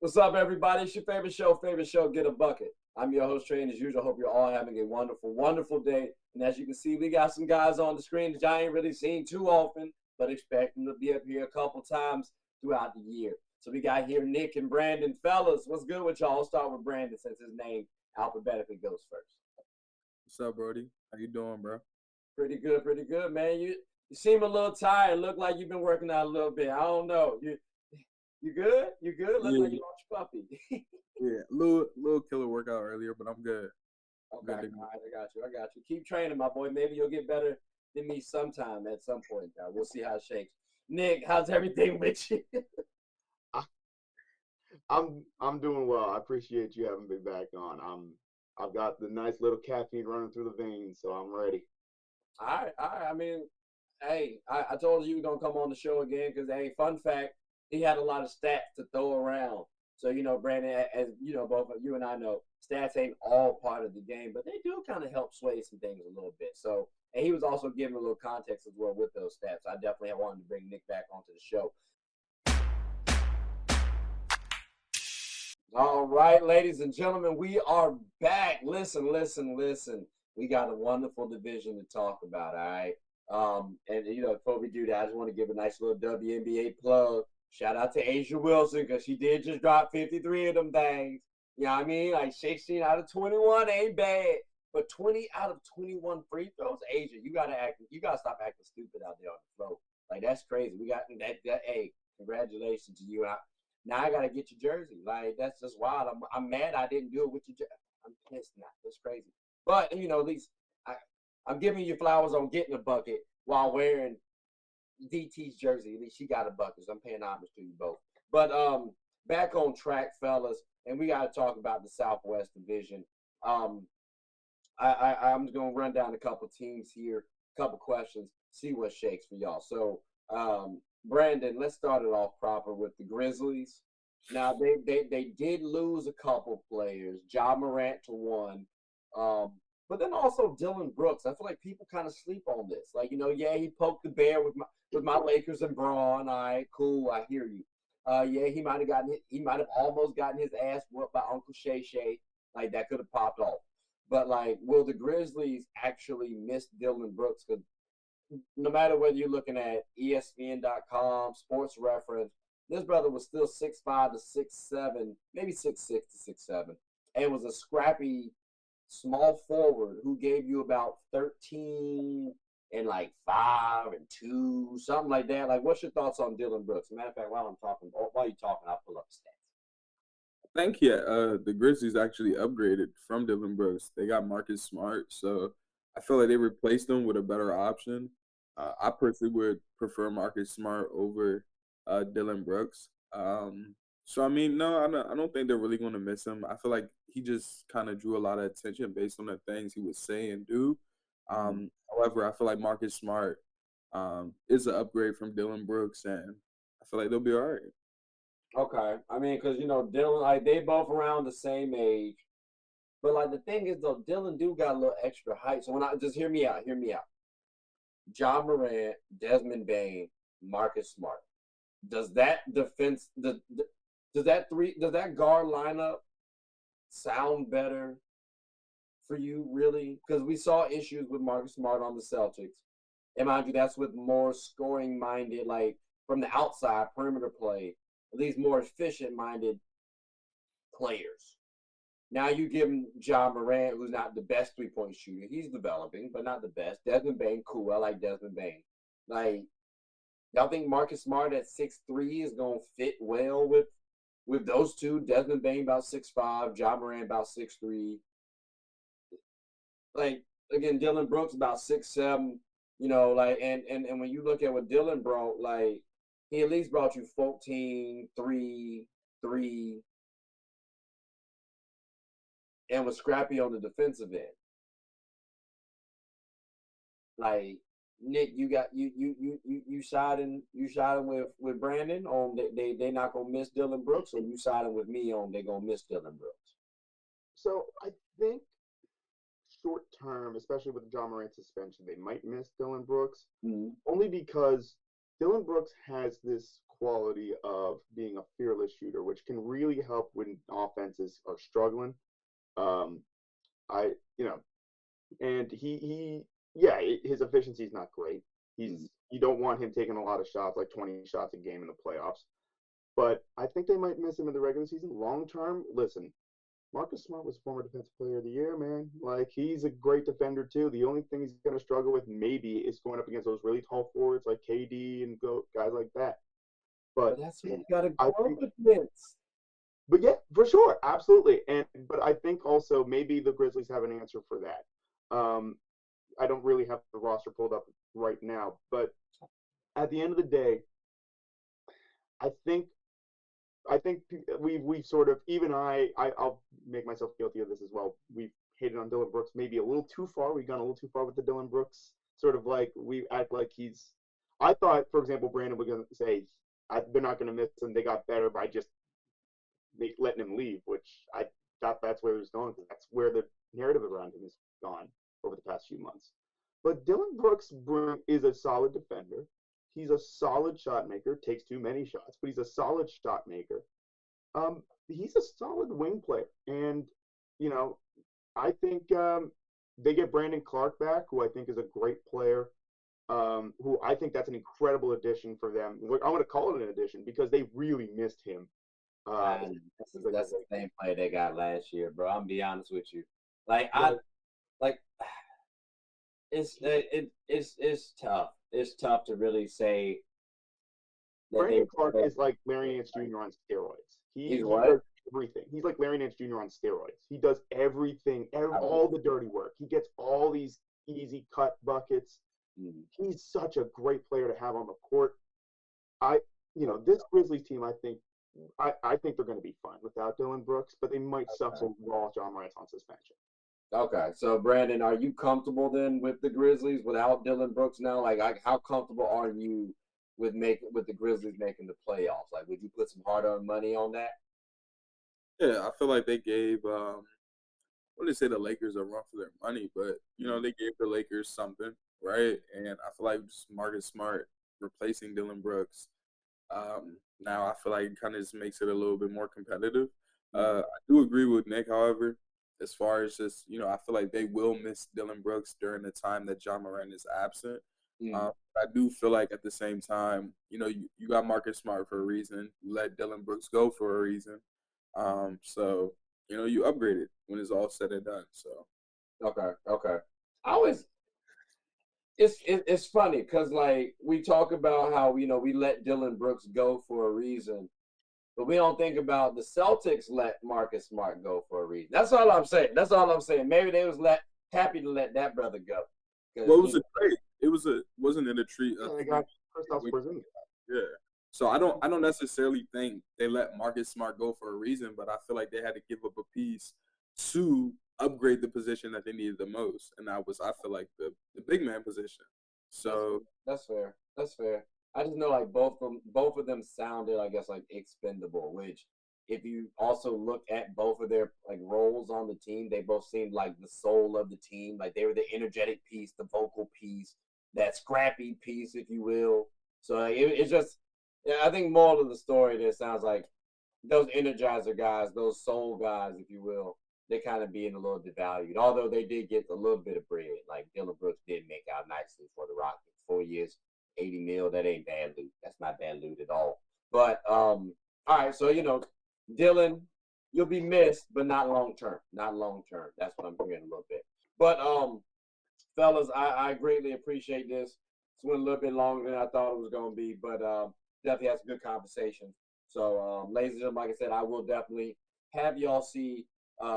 What's up, everybody? It's your favorite show, Get a Bucket. I'm your host, Trey, and as usual, hope you're all having a wonderful, wonderful day. And as you can see, we got some guys on the screen that I ain't really seen too often, but expect them to be up here a couple times throughout the year. So we got here Nick and Brandon. Fellas, what's good with y'all? I'll start with Brandon since his name alphabetically goes first. What's up, Brody? How you doing, bro? Pretty good, man. You seem a little tired. Look like you've been working out a little bit. I don't know. You good? You good? Look Yeah, like you lost your puppy. yeah. Little killer workout earlier, but I'm good. Okay, all Good to right, I got you. Keep training, my boy. Maybe you'll get better than me sometime at some point. We'll see how it shakes. Nick, how's everything with you? I- I'm doing well. I appreciate you having me back on. I've got the nice little caffeine running through the veins, so I'm ready. All right. I mean, hey, I told you were gonna come on the show again because, hey, fun fact, he had a lot of stats to throw around. So Brandon, as you know, both of you and I know, stats ain't all part of the game, but they do kind of help sway some things a little bit. So, and he was also giving a little context as well with those stats. I definitely wanted to bring Nick back onto the show. All right, ladies and gentlemen, we are back. Listen. We got a wonderful division to talk about, all right? And before we do that, I just want to give a nice little WNBA plug. Shout out to Asia Wilson, because she did just drop 53 of them things. You know what I mean? Like 16 out of 21 ain't bad. But 20 out of 21 free throws, Asia, you gotta stop acting stupid out there on the floor. Like, that's crazy. We got that hey, congratulations to you. Now I gotta get your jersey. Like, that's just wild. I'm mad I didn't do it with your jersey. I'm pissed now. That's crazy. But at least I'm giving you flowers on getting a bucket while wearing DT's jersey. At least she got a bucket. So I'm paying homage to you both. But back on track, fellas, and we gotta talk about the Southwest Division. I'm just gonna run down a couple teams here, a couple questions, see what shakes for y'all. So Brandon, let's start it off proper with the Grizzlies. Now they did lose a couple players, Ja Morant to one, but then also Dillon Brooks. I feel like people kind of sleep on this. Like, yeah, he poked the bear with my Lakers and Braun. All right, cool, I hear you. Yeah, he might have almost gotten his ass whooped by Uncle Shay Shay. Like, that could have popped off. But like, will the Grizzlies actually miss Dillon Brooks? Because no matter whether you're looking at ESPN.com, Sports Reference, this brother was still 6'5" to 6'7", maybe 6'6" to 6'7", and was a scrappy small forward who gave you about 13 and like 5 and 2, something like that. Like, what's your thoughts on Dillon Brooks? Matter of fact, while you're talking, I'll pull up the stats. I think the Grizzlies actually upgraded from Dillon Brooks. They got Marcus Smart, so I feel like they replaced him with a better option. I personally would prefer Marcus Smart over Dillon Brooks. So I mean, no, I don't think they're really going to miss him. I feel like he just kind of drew a lot of attention based on the things he would say and do. However, I feel like Marcus Smart is an upgrade from Dillon Brooks, and I feel like they'll be all right. Okay, I mean, because Dillon, like, they both around the same age, but like the thing is though, Dillon do got a little extra height. So when I just hear me out. Ja Morant, Desmond Bane, Marcus Smart. Does that does that guard lineup sound better for you, really? Because we saw issues with Marcus Smart on the Celtics. And mind you, that's with more scoring minded, like from the outside perimeter play, these more efficient minded players. Now you give him Ja Morant, who's not the best 3-point shooter. He's developing, but not the best. Desmond Bane, cool. I like Desmond Bane. Like, y'all think Marcus Smart at 6'3" is gonna fit well with those two? Desmond Bane about 6'5", Ja Morant about 6'3". Like, again, Dillon Brooks about 6'7". Like, and when you look at what Dillon brought, like, he at least brought you 14, 3, 3, and was scrappy on the defensive end. Like, Nick, you siding with Brandon on they not gonna miss Dillon Brooks, or you siding with me on they gonna miss Dillon Brooks? So I think short term, especially with the John Morant suspension, they might miss Dillon Brooks Mm-hmm. only because Dillon Brooks has this quality of being a fearless shooter, which can really help when offenses are struggling. Um, I, you know, and yeah, his efficiency is not great. Mhm. You don't want him taking a lot of shots, like 20 shots a game in the playoffs. But I think they might miss him in the regular season. Long term, listen, Marcus Smart was former Defensive Player of the Year, man. Like he's a great defender too. The only thing he's going to struggle with maybe is going up against those really tall forwards like KD and guys like that. But But that's what you got to I go think up against. but yeah, for sure, absolutely. And but I think also maybe the Grizzlies have an answer for that. I don't really have the roster pulled up right now, but at the end of the day, I think we've sort of even I'll make myself guilty of this as well. We've hated on Dillon Brooks maybe a little too far. We've gone a little too far with the Dillon Brooks sort of like we act like he's. I thought, for example, Brandon was going to say they're not going to miss him. They got better by just letting him leave, which I thought that's where he was going because that's where the narrative around him has gone over the past few months. But Dillon Brooks is a solid defender. He's a solid shot maker. Takes too many shots, but he's a solid shot maker. He's a solid wing player, and you know, I think they get Brandon Clark back, who I think is a great player. Who I think that's an incredible addition for them. I want to call it an addition because they really missed him. Man, that's the same play they got last year, bro. I'm gonna be honest with you. Like Right. like it's tough. It's tough to really say that Brandon Clark is like Larry Nance like, Jr. on steroids. he's He what? does everything. He's like Larry Nance Jr. on steroids. He does everything, all the dirty work. He gets all these easy cut buckets. Mm, He's such a great player to have on the court. I, this Grizzlies team, I think they're going to be fine without Dillon Brooks, but they might suffer while John Morant's on suspension. okay, so Brandon, are you comfortable then with the Grizzlies without Dillon Brooks now? Like how comfortable are you with the Grizzlies making the playoffs? Like, would you put some hard-earned money on that? Yeah, I feel like they gave I wouldn't say the Lakers a run for their money, but Mm, they gave the Lakers something, right? And I feel like just Marcus Smart replacing Dillon Brooks. Now I feel like it kind of just makes it a little bit more competitive. mm, I do agree with Nick, however, as far as just I feel like they will miss Dillon Brooks during the time that John Moran is absent. mm. I do feel like at the same time, you got Marcus Smart for a reason. You let Dillon Brooks go for a reason. So you upgrade it when it's all said and done. So Okay, okay. I always it's funny because like we talk about how we let Dillon Brooks go for a reason, but we don't think about the Celtics let Marcus Smart go for a reason. That's all I'm saying. That's all I'm saying. Maybe they was happy to let that brother go because well, it was a trade. It was wasn't it a treat? Yeah, they got Kristaps Porzingis. Yeah. So I don't necessarily think they let Marcus Smart go for a reason, but I feel like they had to give up a piece to upgrade the position that they needed the most, and that was I feel like the big man position. that's So that's fair. That's fair. I just know like both of them sounded I guess like expendable, which if you also look at both of their like roles on the team, they both seemed like the soul of the team. Like they were the energetic piece, the vocal piece, that scrappy piece, if you will. So like, it's just yeah, I think moral of the story there sounds like those energizer guys, those soul guys, if you will, they kind of being a little devalued. Although they did get a little bit of bread, like Dillon Brooks did make out nicely for the Rockets. 4 years, 80 mil. That ain't bad loot. That's not bad loot at all. But all right. So Dillon, you'll be missed, but not long term. Not long term. That's what I'm hearing a little bit. But fellas, I greatly appreciate this. It's went a little bit longer than I thought it was going to be, but definitely had some good conversation. So, ladies and gentlemen, like I said, I will definitely have y'all see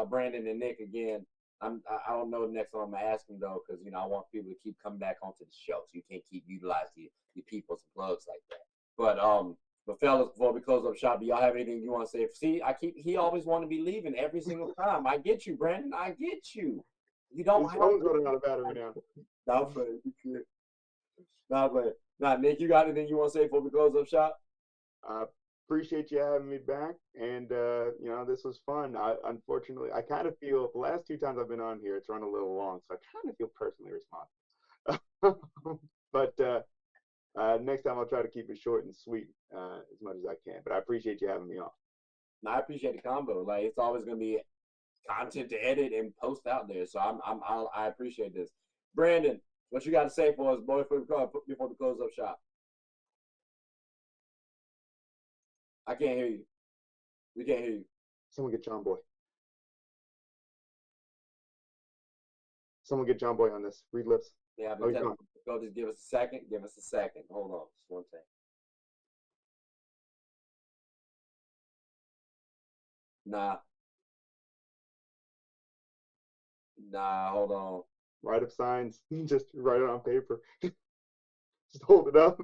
Brandon and Nick again. I don't know the next one I'm gonna ask them though, because I want people to keep coming back onto the show, so you can't keep utilizing your people's plugs like that. But fellas, before we close up shop, do y'all have anything you want to say? See, he always want to be leaving every single time. I get you, Brandon. I get you. You don't His have phone's to. running out of battery now. Not playing. You can't. Not playing. Now, Nick, you got anything you want to say before we close up shop? Appreciate you having me back, and this was fun. Unfortunately, I kind of feel the last two times I've been on here, it's run a little long, so I kind of feel personally responsible. But Next time I'll try to keep it short and sweet as much as I can. But I appreciate you having me on. And I appreciate the combo. Like it's always gonna be content to edit and post out there. So I appreciate this. Brandon, what you got to say for us, boy, before we close up shop? I can't hear you. We can't hear you. Someone get John Boy. Someone get John Boy on this. Read lips. Yeah, I've been telling you, go just give us a second. Give us a second. Hold on, just one thing. Nah. Nah, hold on. Write up signs. Just write it on paper. Just hold it up.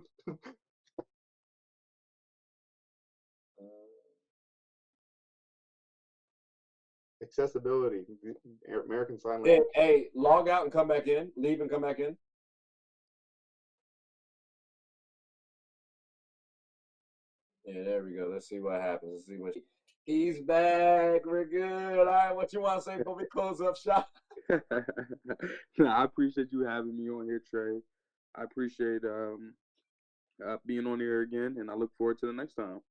Accessibility. American Sign Language. Hey, log out and come back in. Leave and come back in. Yeah, there we go. Let's see what happens. Let's see what he's back. We're good. All right, what you want to say before we close up shop? I appreciate you having me on here, Trey. I appreciate being on here again, and I look forward to the next time.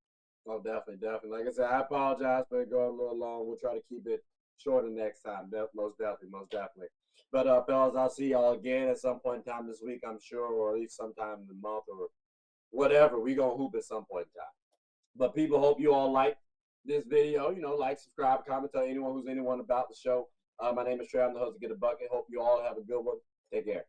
Oh, definitely. Like I said, I apologize for it going a little long. We'll try to keep it shorter next time. Most definitely. But fellas, I'll see y'all again at some point in time this week, I'm sure, or at least sometime in the month or whatever. We gonna hoop at some point in time. But people, hope you all like this video. You know, like, subscribe, comment, tell anyone about the show. My name is Trey. I'm the host of Get a Bucket. Hope you all have a good one. Take care.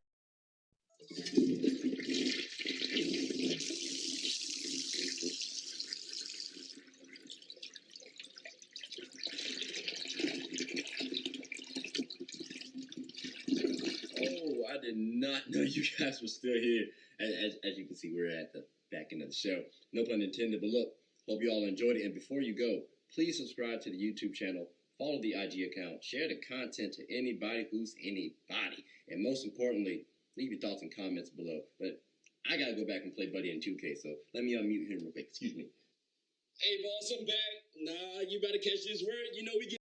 Oh, I did not know you guys were still here. As you can see, we're at the back end of the show. No pun intended, but look, hope you all enjoyed it. And before you go, please subscribe to the YouTube channel, follow the IG account, share the content to anybody who's anybody. And most importantly, leave your thoughts and comments below. But I got to go back and play Buddy in 2K, so let me unmute him real quick. Excuse me. Hey, boss, I'm back. Nah, you better catch this word. You know we get